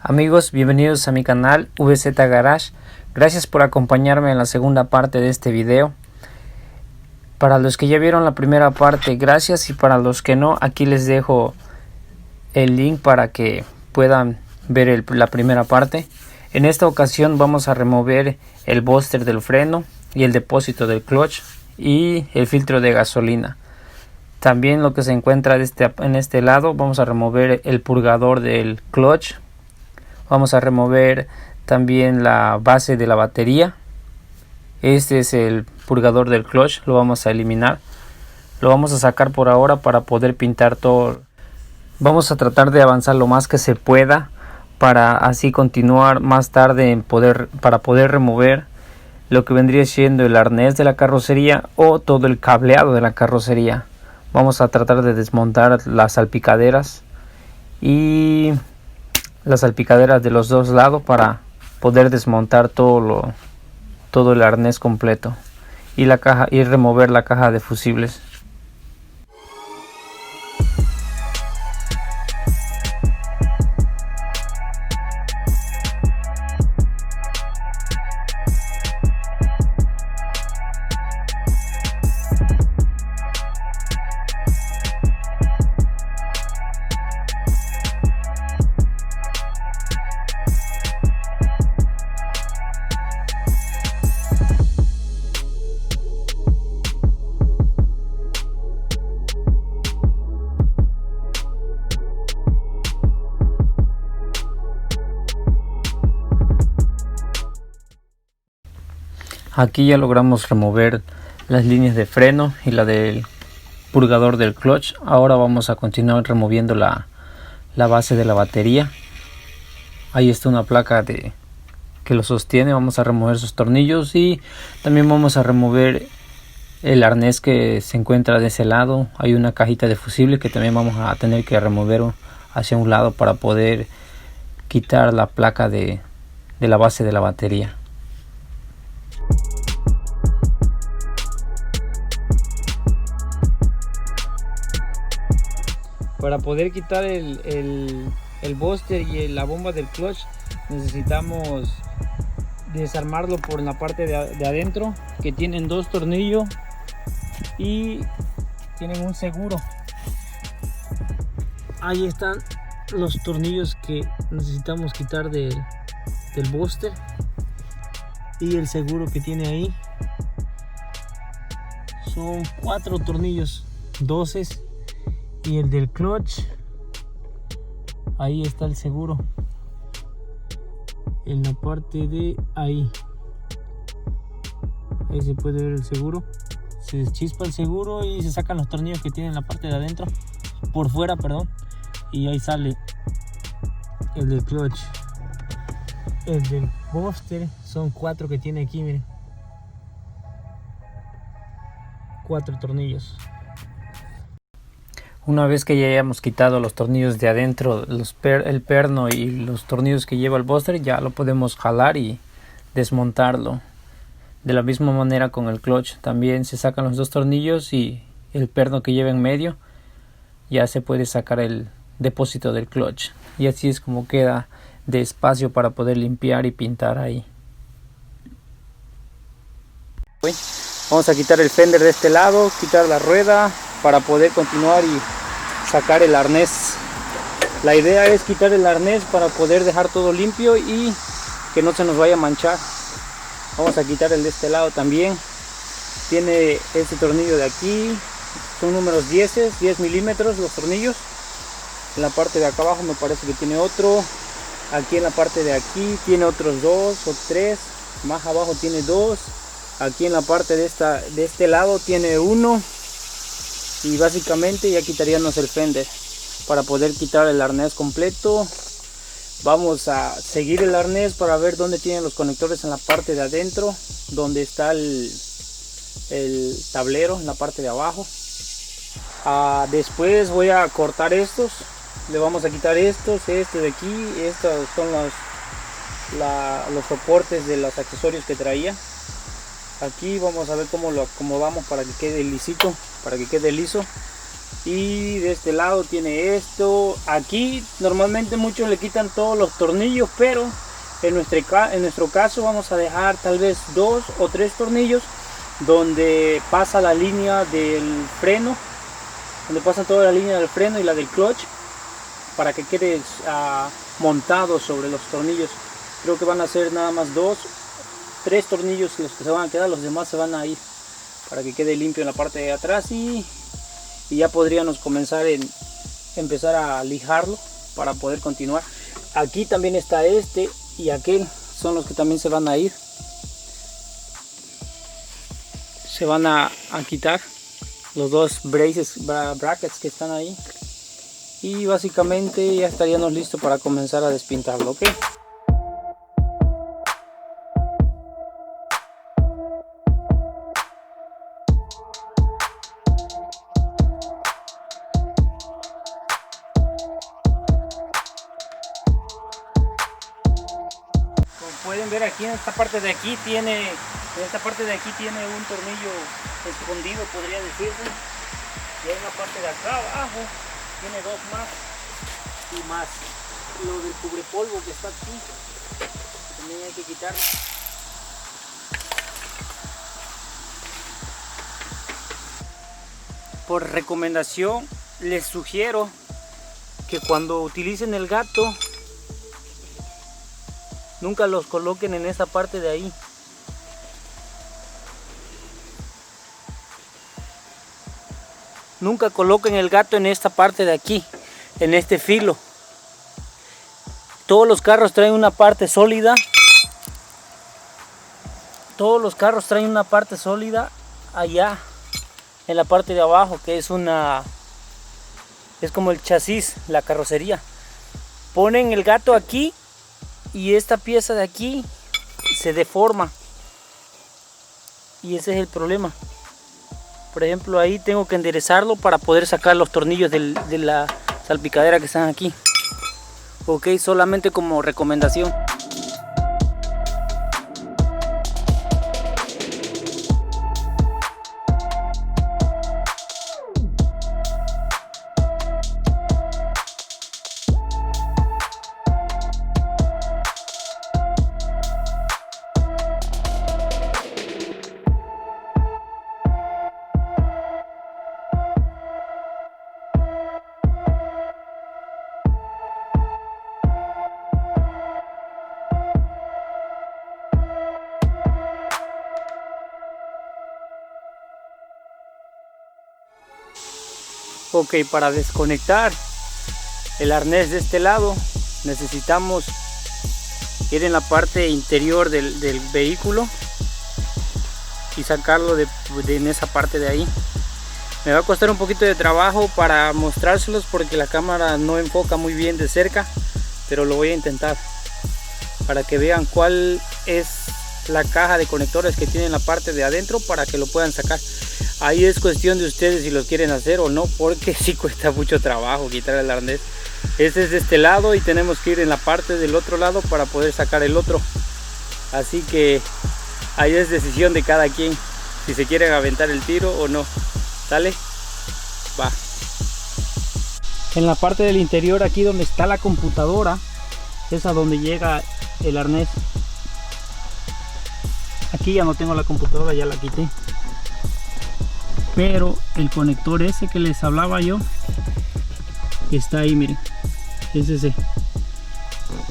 Amigos, bienvenidos a mi canal VZ Garage. Gracias por acompañarme en la segunda parte de este video. Para los que ya vieron la primera parte, gracias, y para los que no, aquí les dejo el link para que puedan ver la primera parte. En esta ocasión vamos a remover el booster del freno y el depósito del clutch y el filtro de gasolina. También lo que se encuentra en este lado, vamos a remover el purgador del clutch. Vamos a remover también la base de la batería. Este es el purgador del clutch, lo vamos a eliminar. Lo vamos a sacar por ahora para poder pintar todo. Vamos a tratar de avanzar lo más que se pueda para así continuar más tarde para poder remover lo que vendría siendo el arnés de la carrocería o todo el cableado de la carrocería. Vamos a tratar de desmontar las salpicaderas y las salpicaderas de los dos lados para poder desmontar todo el arnés completo y la caja, y remover la caja de fusibles. Aquí ya logramos remover las líneas de freno y la del purgador del clutch. Ahora vamos a continuar removiendo la base de la batería. Ahí está una placa que lo sostiene. Vamos a remover sus tornillos y también vamos a remover el arnés que se encuentra de ese lado. Hay una cajita de fusible que también vamos a tener que remover hacia un lado para poder quitar la placa de la base de la batería. Para poder quitar el booster y la bomba del clutch, necesitamos desarmarlo por la parte de adentro, que tienen dos tornillos y tienen un seguro. Ahí están los tornillos que necesitamos quitar del booster y el seguro que tiene ahí. Son 4 tornillos, 12. Y el del clutch, ahí está el seguro, en la parte de ahí se puede ver el seguro. Se deschispa el seguro y se sacan los tornillos que tienen en la parte de adentro, por fuera, perdón, y ahí sale el del clutch. El del booster son 4 que tiene aquí, miren, 4 tornillos. Una vez que ya hayamos quitado los tornillos de adentro, el perno y los tornillos que lleva el booster, ya lo podemos jalar y desmontarlo. De la misma manera con el clutch, también se sacan los dos tornillos y el perno que lleva en medio, ya se puede sacar el depósito del clutch. Y así es como queda de espacio para poder limpiar y pintar ahí. Vamos a quitar el fender de este lado, quitar la rueda para poder continuar y sacar el arnés. La idea es quitar el arnés para poder dejar todo limpio y que no se nos vaya a manchar. Vamos a quitar el de este lado también. Tiene este tornillo de aquí, son números 10 milímetros los tornillos. En la parte de acá abajo me parece que tiene otro. Aquí en la parte de aquí tiene otros 2 o 3. Más abajo tiene 2. Aquí en la parte de este lado tiene 1. Y básicamente ya quitaríamos el fender para poder quitar el arnés completo. Vamos a seguir el arnés para ver dónde tienen los conectores en la parte de adentro, donde está el tablero en la parte de abajo. Después voy a cortar estos, le vamos a quitar estos de aquí. Estos son los soportes de los accesorios que traía. Aquí vamos a ver cómo lo acomodamos para que quede lisito, para que quede liso. Y de este lado tiene esto. Aquí normalmente muchos le quitan todos los tornillos, pero en nuestro caso vamos a dejar tal vez 2 o 3 tornillos donde pasa la línea del freno, donde pasa toda la línea del freno y la del clutch, para que quede montado sobre los tornillos. Creo que van a ser nada más 2, 3 tornillos los que se van a quedar, los demás se van a ir, para que quede limpio en la parte de atrás, y ya podríamos empezar a lijarlo para poder continuar. Aquí también está este y aquel, son los que también se van a ir, se van a quitar los dos brackets que están ahí, y básicamente ya estaríamos listos para comenzar a despintarlo, ¿ok? Pueden ver aquí en esta parte de aquí tiene un tornillo escondido, podría decirse, y en la parte de acá abajo tiene 2 más, y más lo del cubrepolvo que está aquí, también hay que quitarlo. Por recomendación les sugiero que cuando utilicen el gato nunca los coloquen en esa parte de ahí. Nunca coloquen el gato en esta parte de aquí, en este filo. Todos los carros traen una parte sólida. Todos los carros traen una parte sólida allá, en la parte de abajo, que es como el chasis, la carrocería. Ponen el gato aquí y esta pieza de aquí se deforma, y ese es el problema. Por ejemplo, ahí tengo que enderezarlo para poder sacar los tornillos de la salpicadera que están aquí. Ok, solamente como recomendación. Ok, para desconectar el arnés de este lado necesitamos ir en la parte interior del vehículo y sacarlo en esa parte de ahí. Me va a costar un poquito de trabajo para mostrárselos porque la cámara no enfoca muy bien de cerca, pero lo voy a intentar para que vean cuál es la caja de conectores que tiene en la parte de adentro, para que lo puedan sacar. Ahí es cuestión de ustedes si lo quieren hacer o no, porque sí cuesta mucho trabajo quitar el arnés. Este es de este lado y tenemos que ir en la parte del otro lado para poder sacar el otro. Así que ahí es decisión de cada quien si se quieren aventar el tiro o no. ¿Sale? Va. En la parte del interior, aquí donde está la computadora, es a donde llega el arnés. Aquí ya no tengo la computadora, ya la quité. Pero el conector ese que les hablaba yo está ahí, miren. Es ese.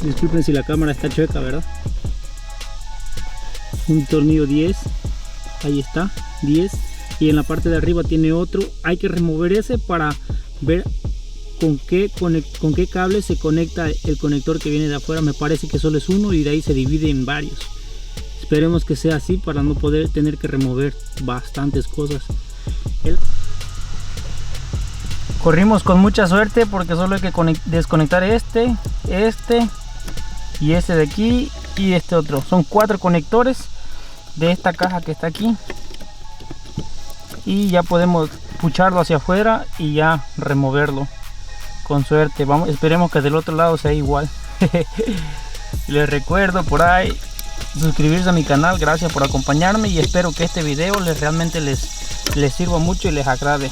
Disculpen si la cámara está chueca, ¿verdad? Un tornillo 10. Ahí está, 10. Y en la parte de arriba tiene otro. Hay que remover ese para ver con qué cable se conecta el conector que viene de afuera. Me parece que solo es uno y de ahí se divide en varios. Esperemos que sea así para no poder tener que remover bastantes cosas. Corrimos con mucha suerte porque solo hay que desconectar este y este de aquí y este otro. Son 4 conectores de esta caja que está aquí y ya podemos pucharlo hacia afuera y ya removerlo con suerte. Esperemos que del otro lado sea igual. Les recuerdo por ahí suscribirse a mi canal. Gracias por acompañarme y espero que este video realmente les sirva mucho y les agrade.